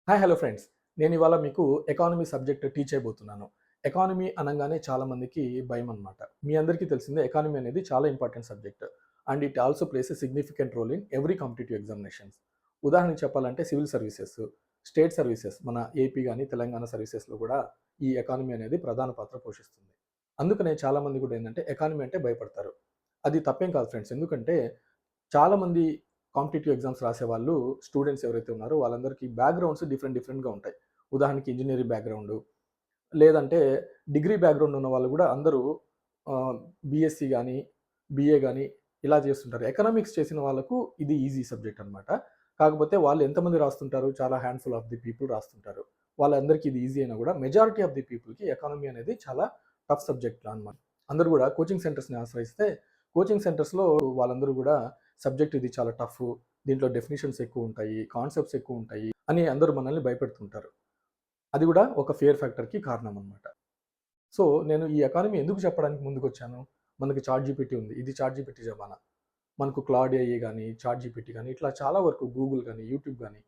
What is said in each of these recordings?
Hi hello friends. నేను ఇవాళ మీకు ఎకానమీ సబ్జెక్ట్ టీచ్ చేయబోతున్నాను. ఎకానమీ అనంగానే చాలా మందికి భయమనమాట. మీ అందరికీ తెలిసిందే ఎకానమీ అనేది చాలా important subject. And it also plays a significant role in every competitive examinations. ఉదాహరణకు చెప్పాలంటే సివిల్ సర్వీసెస్, స్టేట్ సర్వీసెస్ మన ఏపీ గాని, తెలంగాణ సర్వీసెస్‌లో కూడా ఈ ఎకానమీ అనేది ప్రధాన పాత్ర పోషిస్తుంది. అందుకనే చాలామంది కూడా ఏందంటే ఎకానమీ అంటే భయపడతారు. అది తప్పేం కాదు ఫ్రెండ్స్. ఎందుకంటే చాలామంది కాంపిటీటివ్ ఎగ్జామ్స్ రాసేవాళ్ళు స్టూడెంట్స్ ఎవరైతే ఉన్నారో వాళ్ళందరికీ బ్యాక్‌గ్రౌండ్స్ డిఫరెంట్‌గా ఉంటాయి. ఉదాహరణకి ఇంజినీరింగ్ బ్యాక్‌గ్రౌండు, లేదంటే డిగ్రీ బ్యాక్‌గ్రౌండ్ ఉన్న వాళ్ళు గూడా అందరూ బీఎస్సీ గాని, బీఏ గాని ఇలా చేస్తుంటారు. ఎకనామిక్స్ చేసిన వాళ్ళకు ఇది ఈజీ సబ్జెక్ట్ అనమాట. కాకపోతే వాళ్ళు ఎంతమంది రాస్తుంటారు? చాలా హ్యాండ్‌ఫుల్ ఆఫ్ ది పీపుల్ రాస్తుంటారు. వాళ్ళందరికీ ఇది ఈజీ అయినా గూడా మెజారిటీ ఆఫ్ ది పీపుల్‌కి ఎకానమీ అనేది చాలా టఫ్ సబ్జెక్ట్ అనమాట. అందరూ గూడా కోచింగ్ సెంటర్స్‌ని ఆశ్రయిస్తే కోచింగ్ సెంటర్స్‌లో వాళ్ళందరూ గూడా సబ్జెక్ట్ ఇది చాలా టఫ్. దీంట్లో డెఫినిషన్స్ ఎక్కువుంటాయి, కాన్సెప్ట్స్ ఎక్కువుంటాయి అని అందరూ మనల్ని భయపెడుతుంటారు. అది గూడా ఒక ఫియర్ ఫ్యాక్టర్‌కి కారణం అనమాట. సో, నేను ఈ ఎకానమీ ఎందుకు చెప్పడానికి ముందుకొచ్చాను? మనకి చాట్‌జీపీటీ ఉంది. ఇది చాట్‌జీపీటీ జమానా. మనకు క్లాడ్ ఏఐ గాని, చాట్‌జీపీటీ గాని ఇట్లా చాలా వరకు గూగుల్ గాని, యూట్యూబ్ గాని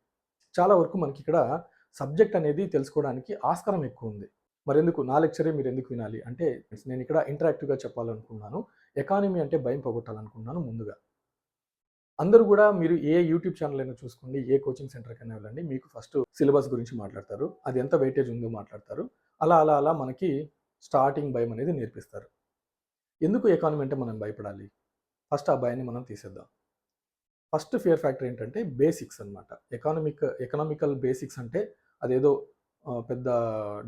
చాలా వరకు మనకిక్కడ సబ్జెక్ట్ అనేది తెలుసుకోవడానికి ఆస్కారం ఎక్కువుంది. మరెందుకు నా లెక్చరే మీరెందుకు వినాలి? అంటే నేనిక్కడ ఇంటరాక్టివ్‌గా చెప్పాలనుకున్నాను. ఎకానమీ అంటే భయం పోగొట్టాలనుకున్నాను ముందుగా. అందరూ గూడా మీరు ఏ యూట్యూబ్ ఛానల్ అయినా చూసుకోండి, ఏ కోచింగ్ సెంటర్‌కైనా వెళ్ళండి. మీకు ఫస్ట్ సిలబస్ గురించి మాట్లాడతారు. అది ఎంత వెయిటేజ్ ఉందో మాట్లాడతారు. అలా మనకి స్టార్టింగ్ భయం అనేది నేర్పిస్తారు. ఎందుకు ఎకానమీ అంటే మనం భయపడాలి? ఫస్ట్ ఆ భయాన్ని మనం తీసేద్దాం. ఫస్ట్ ఫియర్ ఫ్యాక్టర్ ఏంటంటే బేసిక్స్ అన్నమాట. ఎకనామికల్ బేసిక్స్ అంటే అదేదో పెద్ద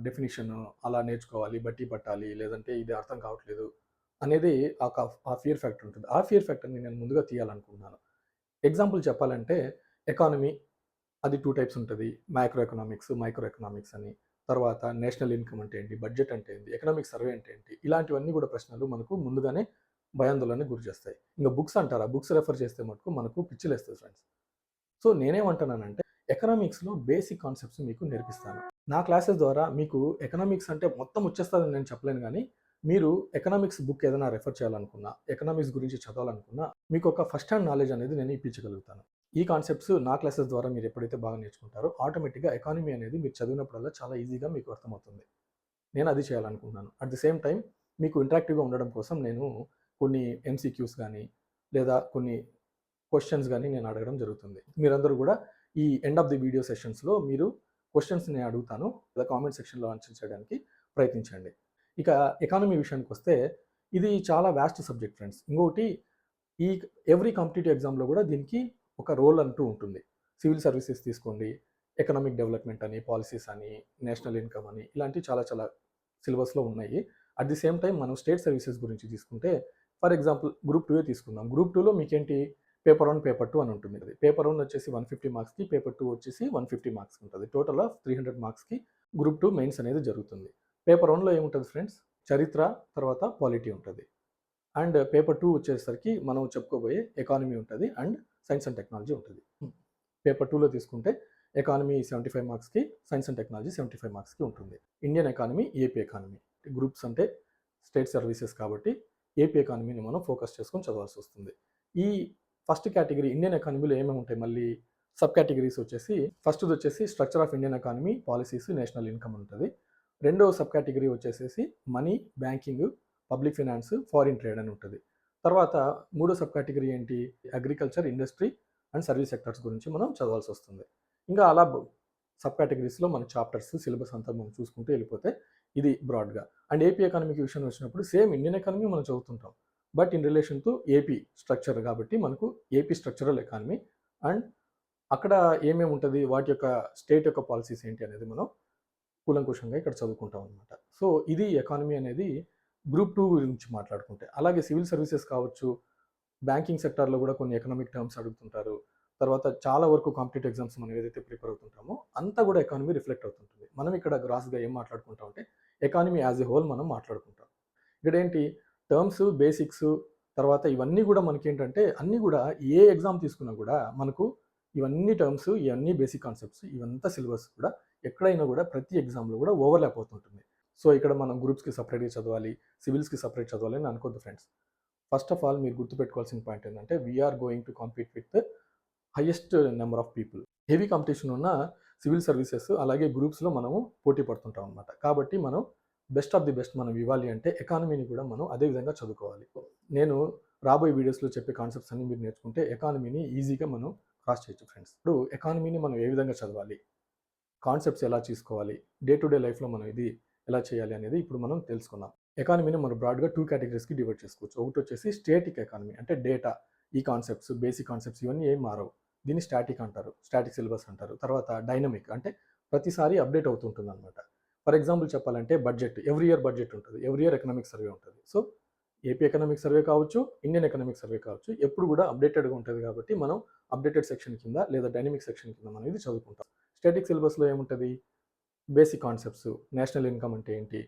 డెఫినిషన్ అలా నేర్చుకోవాలి, బట్టి పట్టాలి, లేదంటే ఇది అర్థం కావట్లేదు అనేది ఆ ఫియర్ ఫ్యాక్టర్ ఉంటుంది. ఆ ఫియర్ ఫ్యాక్టర్‌ని నేను ముందుగా తీయాలనుకుంటున్నాను. ఎగ్జాంపుల్ చెప్పాలంటే ఎకానమీ అది 2 టైప్స్ ఉంటది. మైక్రో ఎకనామిక్స్, మైక్రో ఎకనామిక్స్ అని. తర్వాత నేషనల్ ఇన్‌కమ్ అంటే ఏంటి? బడ్జెట్ అంటే ఏంటి? ఎకనామిక్ సర్వే అంటే ఏంటి? ఇలాంటివన్నీ కూడా ప్రశ్నలు మనకు ముందుగానే భయాందోళనకు గురి చేస్తాయి. ఇంక బుక్స్ అంటారా? బుక్స్ రెఫర్ చేస్తే మటుకు మనకు పిచ్చిలేస్తది ఫ్రెండ్స్. సో, నేనేమంటున్నానంటే ఎకనామిక్స్‌లో బేసిక్ కాన్సెప్ట్స్ మీకు నేర్పిస్తాను. నా క్లాసెస్ ద్వారా మీకు ఎకనామిక్స్ అంటే మొత్తం వచ్చేస్తదని నేను చెప్పలేను గానీ, మీరు ఎకనామిక్స్ బుక్ ఏదైనా రెఫర్ చేయాలనుకున్నా, ఎకనామిక్స్ గురించి చదవాలనుకున్నా, మీకొక ఫస్ట్ హ్యాండ్ నాలెడ్జ్ అనేది నేను ఇప్పించగలుగుతాను. ఈ కాన్సెప్ట్స్ నా క్లాసెస్ ద్వారా మీరు ఎప్పుడైతే బాగా నేర్చుకుంటారో, ఆటోమేటిక్‌గా ఎకానమీ అనేది మీరు చదివినప్పుడల్లా చాలా ఈజీగా మీకు అర్థమవుతుంది. నేను అది చేయాలనుకుంటున్నాను. అట్ ది సేమ్ టైమ్ మీకు ఇంటరాక్టివ్‌గా ఉండడం కోసం నేను కొన్ని ఎంసీక్యూస్ గాని, లేదా కొన్ని క్వెషన్స్ గాని నేను అడగడం జరుగుతుంది. మీరందరూ గూడా ఈ ఎండ్ ఆఫ్ ది వీడియో సెషన్స్‌లో మీరు క్వెషన్స్ నేను అడుగుతాను. లేదా కామెంట్ సెక్షన్‌లో ఆన్సర్ చేయడానికి ప్రయత్నించండి. ఇక ఎకానమీ విషయానికొస్తే ఇది చాలా వాస్ట్ సబ్జెక్ట్ ఫ్రెండ్స్. ఇంకొకటి ఈ ఎవ్రీ కాంపిటీటివ్ ఎగ్జామ్‌లో గూడా దీనికి ఒక రోల్ అంటూ ఉంటుంది. సివిల్ సర్వీసెస్ తీసుకోండి, ఎకనామిక్ డెవలప్‌మెంట్ అని, పాలిసీస్ అని, నేషనల్ ఇన్‌కమ్ అని ఇలాంటివి చాలా చాలా సిలబస్‌లో ఉన్నాయి. అట్ ది సేమ్ టైమ్ మనం స్టేట్ సర్వీసెస్ గురించి తీసుకుంటే ఫర్ ఎగ్జాంపుల్ గ్రూప్ 2 తీసుకుందాం. గ్రూప్ 2లో మీకేంటి పేపర్ 1, పేపర్ 2 అని ఉంటుంది. పేపర్ 1 వచ్చేసి 150 మార్క్స్‌కి, పేపర్ 2 వచ్చేసి 150 మార్క్స్‌కి ఉంటది. టోటల్ ఆఫ్ 300 మార్క్స్‌కి గ్రూప్ 2 మెయిన్స్ అనేది జరుగుతుంది. పేపర్ 1లో ఏముంటది ఫ్రెండ్స్? చరిత్ర, తర్వాత పాలిటీ ఉంటది. అండ్ పేపర్ 2 వచ్చేసరికి మనం చెప్పుకోబోయే ఎకానమీ ఉంటది. అండ్ సైన్స్ అండ్ టెక్నాలజీ ఉంటది. పేపర్ 2లో తీసుకుంటే ఎకానమీ 75 మార్క్స్‌కి, సైన్స్ అండ్ టెక్నాలజీ 75 మార్క్స్‌కి ఉంటుంది. Indian economy, AP economy. Groups అంటే స్టేట్ సర్వీసెస్ కాబట్టి ఏపీ ఎకానమీని మనం ఫోకస్ చేసుకొని చదవాల్సొస్తుంది. ఈ ఫస్ట్ కేటగిరీ ఇండియన్ ఎకానమీలో ఏమేమి ఉంటాయి మళ్ళీ సబ్ కేటగిరీస్ వచ్చేసి ఫస్ట్‌దొచ్చేసి structure of Indian economy, policies, national income ఉంటది. రెండో సబ్ కేటగిరీ వచ్చేసేసి money, banking, public finance, foreign trade అని ఉంటది. తర్వాత మూడో సబ్ కేటగిరీ ఏంటి? Agriculture, industry and service sectors గురించి మనం చదవాల్సొస్తుంది. ఇంకా అలా సబ్ కేటగిరీస్‌లో మన చాప్టర్స్, సిలబస్ అంతా మనం చూసుకుంటూ వెళ్ళిపోతే ఇది బ్రాడ్‌గా. అండ్ ఏపీ ఎకానమీకి విషయం వచ్చినప్పుడు సేమ్ ఇండియన్ ఎకానమీ మనం చదువుతుంటాం. But in relation to AP structure కాబట్టి మనకు ఏపీ స్ట్రక్చరల్ ఎకానమీ అండ్ అక్కడ ఏమేమి ఉంటది? వాటి యొక్క స్టేట్ యొక్క పాలిసీస్ ఏంటి అనేది మనం కూలంకుషంగా ఇక్కడ చదువుకుంటాం అనమాట. సో, ఇది ఎకానమీ అనేది గ్రూప్ 2 గురించి మాట్లాడుకుంటే. అలాగే సివిల్ సర్వీసెస్ కావచ్చు, బ్యాంకింగ్ సెక్టార్‌లో కూడా కొన్ని ఎకనామిక్ టర్మ్స్ అడుగుతుంటారు. తర్వాత చాలా వరకు కాంపిటీటివ్ ఎగ్జామ్స్ మనం ఏదైతే ప్రిపేర్ అవుతుంటామో అంతా కూడా ఎకానమీ రిఫ్లెక్ట్ అవుతుంటుంది. మనం ఇక్కడ గ్రాస్‌గా ఏం మాట్లాడుకుంటాం అంటే ఎకానమీ యాస్ ఎ హోల్ మనం మాట్లాడుకుంటాం. ఇక్కడేంటి టర్మ్స్, బేసిక్స్ తర్వాత ఇవన్నీ గూడా మనకేంటంటే అన్నీ గూడా ఏ ఎగ్జామ్ తీసుకున్నా గూడా మనకు ఇవన్నీ టర్మ్స్, ఇవన్నీ బేసిక్ కాన్సెప్ట్స్ ఇవంతా సిలబస్ కూడా ఎక్కడైనా గూడా ప్రతి ఎగ్జామ్‌లో గూడా ఓవర్‌లాప్ అవుతుంటుంది. సో, ఇక్కడ మనం గ్రూప్స్‌కి సెపరేట్‌గా చదవాలి, సివిల్స్‌కి సెపరేట్ చదవాలి అని అనుకోవద్దు ఫ్రెండ్స్. ఫస్ట్ ఆఫ్ ఆల్ మీరు గుర్తుపెట్టుకోవాల్సిన పాయింట్ ఏంటంటే we are going to compete with highest number of people. Heavy competition ఉన్న సివిల్ సర్వీసెస్ అలాగే గ్రూప్స్‌లో మనము పోటీ పడుతుంటాం అనమాట. కాబట్టి మనం బెస్ట్ ఆఫ్ ది బెస్ట్ మనం ఇవ్వాలి అంటే ఎకానమీని కూడా మనం అదే విధంగా చదువుకోవాలి. నేను రాబోయే వీడియోస్‌లో చెప్పే కాన్సెప్ట్స్ అన్నీ మీరు నేర్చుకుంటే ఎకానమీని ఈజీగా మనం క్రాస్ చేయొచ్చు ఫ్రెండ్స్. ఇప్పుడు ఎకానమీని మనం ఏ విధంగా చదవాలి? కాన్సెప్ట్స్ ఎలా తీసుకోవాలి? డే టు డే లైఫ్‌లో మనం ఇది ఎలా చేయాలి అనేది ఇప్పుడు మనం తెలుసుకుందాం. ఎకానమీని మనం బ్రాడ్‌గా 2 కేటగరీస్‌కి డివైడ్ చేసుకోవచ్చు. ఒకటొచ్చేసి స్టాటిక్ ఎకానమీ అంటే డేటా, ఈ కాన్సెప్ట్స్, బేసిక్ కాన్సెప్ట్స్ ఇవన్నీ ఏం మారవు. దీన్ని స్టాటిక్ అంటారు. స్టాటిక్ సిలబస్ అంటారు. తర్వాత డైనమిక్ అంటే ప్రతిసారి అప్డేట్ అవుతూ ఉంటుందన్నమాట. ఫర్ ఎగ్జాంపుల్ చెప్పాలంటే బడ్జెట్. ఎవ్రీ ఇయర్ బడ్జెట్ ఉంటది. ఎవ్రీ ఇయర్ ఎకనామిక్ సర్వే ఉంటది. సో, ఏపీ ఎకనామిక్ సర్వే కావచ్చు, ఇండియన్ ఎకనామిక్ సర్వే కావచ్చు. ఎప్పుడు కూడా అప్డేటెడ్‌గా ఉంటది కాబట్టి మనం అప్డేటెడ్ సెక్షన్ కింద లేదా డైనమిక్ సెక్షన్ కింద మనం ఇది చదువుకుంటాం. స్టాటిక్ సిలబస్‌లో ఏముంటది? బేసిక్ కాన్సెప్ట్స్, నేషనల్ ఇన్కమ్ అంటే ఏంటి?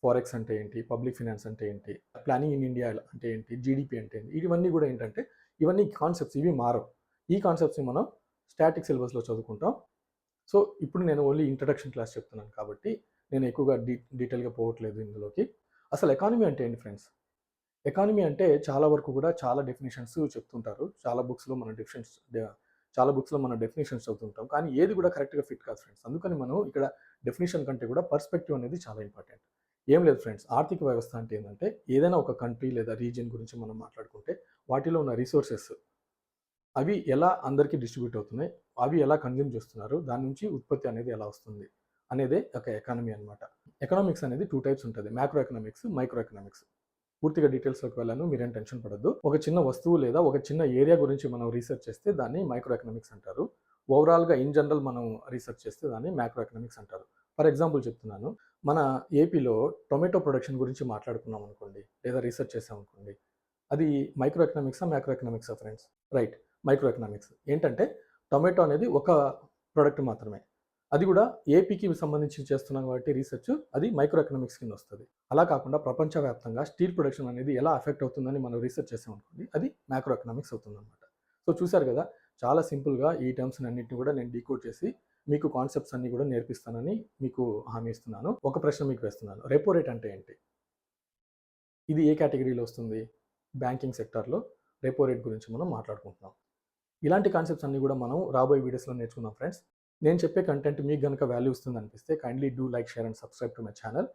ఫారెక్స్ అంటే ఏంటి? పబ్లిక్ ఫైనాన్స్ అంటే ఏంటి? ప్లానింగ్ ఇన్ ఇండియా అంటే ఏంటి? జీడీపీ అంటే ఏంటి? ఇవన్నీ కూడా ఏంటంటే ఇవన్నీ కాన్సెప్ట్స్ ఇవి మారవు. ఈ కాన్సెప్ట్స్‌ని మనం స్టాటిక్ సిలబస్‌లో చదువుకుంటాం. సో, ఇప్పుడు నేను ఓన్లీ ఇంట్రడక్షన్ క్లాస్ చెప్తున్నాను కాబట్టి నేను ఎక్కువగా డీటెయిల్‌గా పోవట్లేదు ఇందులోకి. అసలు ఎకానమీ అంటే ఏంటి ఫ్రెండ్స్? ఎకానమీ అంటే చాలా వరకు కూడా చాలా డెఫినిషన్స్ చెప్తుంటారు. చాలా బుక్స్‌లో మనం డెఫినిషన్స్ చదువుతుంటాం. కానీ ఏది కూడా కరెక్ట్‌గా ఫిట్ కాదు ఫ్రెండ్స్. అందుకని మనం ఇక్కడ డెఫినిషన్ కంటే కూడా పర్స్పెక్టివ్ అనేది చాలా ఇంపార్టెంట్. ఏం లేదు ఫ్రెండ్స్. ఆర్థిక వ్యవస్థ అంటే ఏందంటే ఏదైనా ఒక కంట్రీ లేదా రీజియన్ గురించి మనం మాట్లాడుకుంటే వాటిలో ఉన్న రిసోర్సెస్ అవి ఎలా అందరికీ డిస్ట్రిబ్యూట్ అవుతున్నాయి? అవి ఎలా కన్జ్యూమ్ చేస్తున్నారు? దాని నుంచి ఉత్పత్తి అనేది ఎలా వస్తుంది? అనేదే ఒక ఎకానమీ అన్నమాట. ఎకనామిక్స్ అనేది 2 టైప్స్ ఉంటది. Macro economics, micro economics. పూర్తిగా డీటెయిల్స్‌లోకి వెళ్ళను. మీరేం టెన్షన్ పడొద్దు. ఒక చిన్న వస్తువు లేదా ఒక చిన్న ఏరియా గురించి మనం రీసెర్చ్ చేస్తే దాన్ని మైక్రో ఎకనామిక్స్ అంటారు. ఓవరాల్‌గా ఇన్ జనరల్ మనం రీసెర్చ్ చేస్తే దాన్ని మాక్రో ఎకనామిక్స్ అంటారు. ఫర్ ఎగ్జాంపుల్ చెప్తున్నాను. మన ఏపీలో టొమాటో ప్రొడక్షన్ గురించి మాట్లాడుకున్నాం అనుకోండి, లేదా రీసెర్చ్ చేసామనుకోండి. అది మైక్రో ఎకనామిక్సా? మాక్రో ఎకనామిక్సా ఫ్రెండ్స్? రైట్. Micro economics. ఏంటంటే టొమాటో అనేది ఒక ప్రొడక్ట్ మాత్రమే. అది కూడా ఏపీకి సంబంధించి చేస్తున్నాం కాబట్టి రీసెర్చ్ అది మైక్రో ఎకనామిక్స్ కింద వస్తది. అలా కాకుండా ప్రపంచవ్యాప్తంగా స్టీల్ ప్రొడక్షన్ అనేది ఎలా ఎఫెక్ట్ అవుతుందని మనం రీసెర్చ్ చేసామనుకోండి, అది మాక్రో ఎకనామిక్స్ అవుతుందన్నమాట. సో, చూసారు కదా! చాలా సింపుల్‌గా ఈ టర్మ్స్‌ని అన్నిటిని కూడా నేను డీకోడ్ చేసి మీకు కాన్సెప్ట్స్ అన్నీ కూడా నేర్పిస్తానని మీకు హామీ ఇస్తున్నాను. ఒక ప్రశ్న మీకు వేస్తున్నాను. రెపో రేట్ అంటే ఏంటి? ఇది ఏ కేటగిరీలో వస్తుంది? బ్యాంకింగ్ సెక్టార్‌లో రెపో రేట్ గురించి మనం మాట్లాడుకుంటున్నాం. ఇలాంటి కాన్సెప్ట్స్ అన్నీ కూడా మనం రాబోయే వీడియోస్‌లో నేర్చుకుందాం ఫ్రెండ్స్. నేను చెప్పే కంటెంట్ మీకు గనుక వాల్యూ ఇస్తుందనిపిస్తే kindly do like, share and subscribe to my channel.